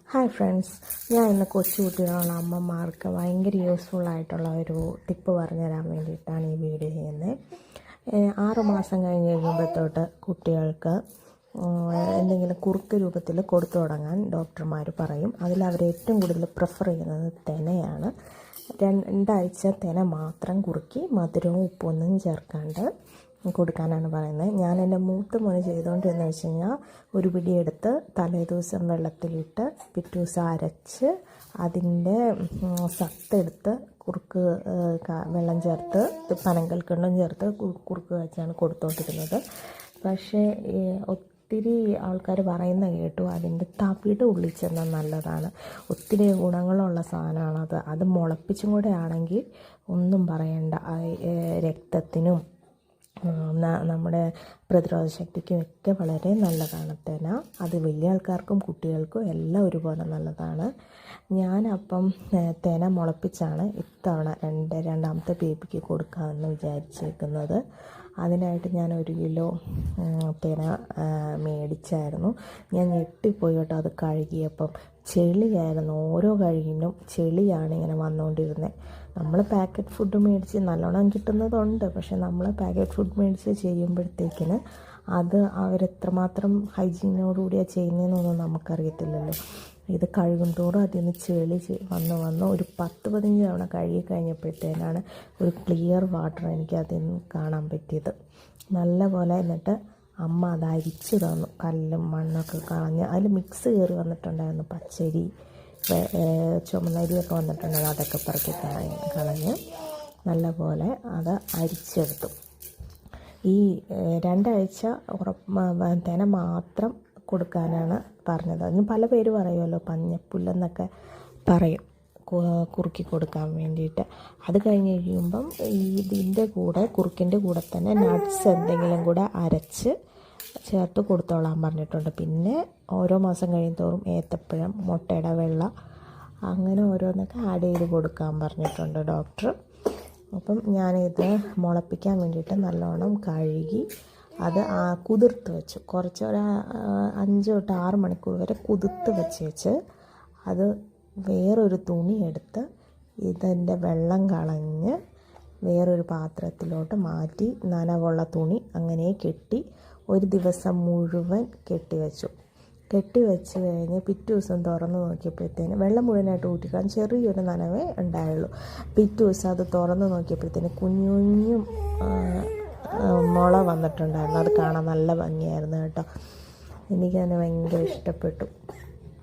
Hi friends, ഞാൻ ഇന്ന് കൊച്ചുകുട്ടികളുള്ള അമ്മമാർക്ക് ഭയങ്കര യൂസ്ഫുള്ളായിട്ടുള്ള ഒരു ടിപ്പ് പറഞ്ഞു തരാൻ വേണ്ടിയിട്ടാണ് ഈ വീഡിയോ ചെയ്യുന്നത്. 6 മാസം കഴിഞ്ഞ് കഴിയുമ്പോഴത്തോട്ട് കുട്ടികൾക്ക് എന്തെങ്കിലും കുറുക്ക് രൂപത്തിൽ കൊടുത്തു തുടങ്ങാൻ ഡോക്ടർമാർ പറയും. അതിൽ അവർ ഏറ്റവും കൂടുതൽ പ്രിഫർ ചെയ്യുന്നത് തെനയാണ്. 2 ആഴ്ച തെന മാത്രം കുറുക്കി മധുരവും ഉപ്പൊന്നും ചേർക്കാണ്ട് കൊടുക്കാനാണ് പറയുന്നത്. ഞാൻ എൻ്റെ മൂത്ത മോന് ചെയ്തുകൊണ്ടിരുന്നത് വെച്ച് കഴിഞ്ഞാൽ ഒരു പിടിയെടുത്ത് തലേദിവസം വെള്ളത്തിലിട്ട് പിറ്റേ ദിവസം അരച്ച് അതിൻ്റെ സത്തെടുത്ത് കുറുക്ക് വെള്ളം ചേർത്ത് പനങ്കൽക്കണ്ടും ചേർത്ത് കുറുക്ക് വെച്ചാണ് കൊടുത്തുകൊണ്ടിരുന്നത്. പക്ഷേ ഒത്തിരി ആൾക്കാർ പറയുന്ന കേട്ടു അതിൻ്റെ തവിട് ഉള്ളിച്ചെന്നാൽ നല്ലതാണ്. ഒത്തിരി ഗുണങ്ങളുള്ള സാധനമാണത്. അത് മുളപ്പിച്ചും കൂടെ ആണെങ്കിൽ ഒന്നും പറയണ്ട. രക്തത്തിനും നമ്മുടെ പ്രതിരോധ ശക്തിക്കും ഒക്കെ വളരെ നല്ലതാണ് തെന. അത് വലിയ ആൾക്കാർക്കും കുട്ടികൾക്കും എല്ലാം ഒരുപോലെ നല്ലതാണ്. ഞാനപ്പം തെന മുളപ്പിച്ചാണ് ഇത്തവണ രണ്ടാമത്തെ ബേബിക്ക് കൊടുക്കാമെന്ന് വിചാരിച്ചേക്കുന്നത്. അതിനായിട്ട് ഞാൻ 1 കിലോ തെന മേടിച്ചായിരുന്നു. ഞാൻ ഞെട്ടിപ്പോയി കേട്ടോ. അത് കഴുകിയപ്പം ചെളിയായിരുന്നു. ഓരോ കഴുകിനും ചെളിയാണ് ഇങ്ങനെ വന്നുകൊണ്ടിരുന്നത്. നമ്മൾ പാക്കറ്റ് ഫുഡ് മേടിച്ച് നല്ലോണം കിട്ടുന്നതുണ്ട്. പക്ഷെ നമ്മൾ പാക്കറ്റ് ഫുഡ് മേടിച്ച് ചെയ്യുമ്പോഴത്തേക്കിന് അത് അവരെത്രമാത്രം ഹൈജീനോടുകൂടിയാണ് ചെയ്യുന്നതെന്നൊന്നും നമുക്കറിയത്തില്ലല്ലോ. ഇത് കഴുകും തോറും അതിൽ നിന്ന് ചെളി വന്ന് ഒരു 10-15 തവണ കഴുകി കഴിഞ്ഞപ്പോഴത്തേനാണ് ഒരു ക്ലിയർ വാട്ടർ എനിക്ക് അതിൽ നിന്ന് കാണാൻ പറ്റിയത്. നല്ലപോലെ എന്നിട്ട് അമ്മ അത് അരിച്ചു തന്നു. കല്ലും മണ്ണൊക്കെ കളഞ്ഞ് അതിൽ മിക്സ് കയറി വന്നിട്ടുണ്ടായിരുന്നു. പച്ചരി ചുമന്നരിയൊക്കെ വന്നിട്ടുണ്ടായിരുന്നു. അതൊക്കെ പറക്കി കളഞ്ഞ് നല്ലപോലെ അത് അരിച്ചെടുത്തു. ഈ 2 ആഴ്ച തെന മാത്രം കൊടുക്കാനാണ് പറഞ്ഞത്. അതിന് പല പേര് പറയുമല്ലോ, പഞ്ഞപ്പുല്ലെന്നൊക്കെ പറയും കുറുക്കി കൊടുക്കാൻ വേണ്ടിയിട്ട്. അത് കഴിഞ്ഞ് കഴിയുമ്പം ഇതിൻ്റെ കൂടെ കുറുക്കിൻ്റെ കൂടെ തന്നെ നട്ട്സ് എന്തെങ്കിലും കൂടെ അരച്ച് ചേർത്ത് കൊടുത്തോളാൻ പറഞ്ഞിട്ടുണ്ട്. പിന്നെ ഓരോ മാസം കഴിയുന്തോറും ഏത്തപ്പഴം, മുട്ടയുടെ വെള്ള, അങ്ങനെ ഓരോന്നൊക്കെ ആഡ് ചെയ്ത് കൊടുക്കാൻ പറഞ്ഞിട്ടുണ്ട് ഡോക്ടർ. അപ്പം ഞാനിത് മുളപ്പിക്കാൻ വേണ്ടിയിട്ട് നല്ലോണം കഴുകി അത് കുതിർത്ത് വെച്ചു. കുറച്ച് ഒരു 5 തൊട്ട് 6 മണിക്കൂർ വരെ കുതിർത്ത് വെച്ച് അത് വേറൊരു തുണി എടുത്ത് ഇതിൻ്റെ വെള്ളം കളഞ്ഞ് വേറൊരു പാത്രത്തിലോട്ട് മാറ്റി നനവുള്ള തുണി അങ്ങനെ കെട്ടി 1 ദിവസം മുഴുവൻ കെട്ടിവെച്ചു കഴിഞ്ഞ് പിറ്റേ ദിവസം തുറന്ന് നോക്കിയപ്പോഴത്തേന് വെള്ളം മുഴുവനായിട്ട് ഊറ്റിക്കാൻ ചെറിയൊരു നനവേ ഉണ്ടായുള്ളൂ. പിറ്റേ ദിവസം അത് തുറന്ന് നോക്കിയപ്പോഴത്തേന് കുഞ്ഞു മുള വന്നിട്ടുണ്ടായിരുന്നു. അത് കാണാൻ നല്ല ഭംഗിയായിരുന്നു കേട്ടോ. എനിക്കതിന് ഭയങ്കര ഇഷ്ടപ്പെട്ടു.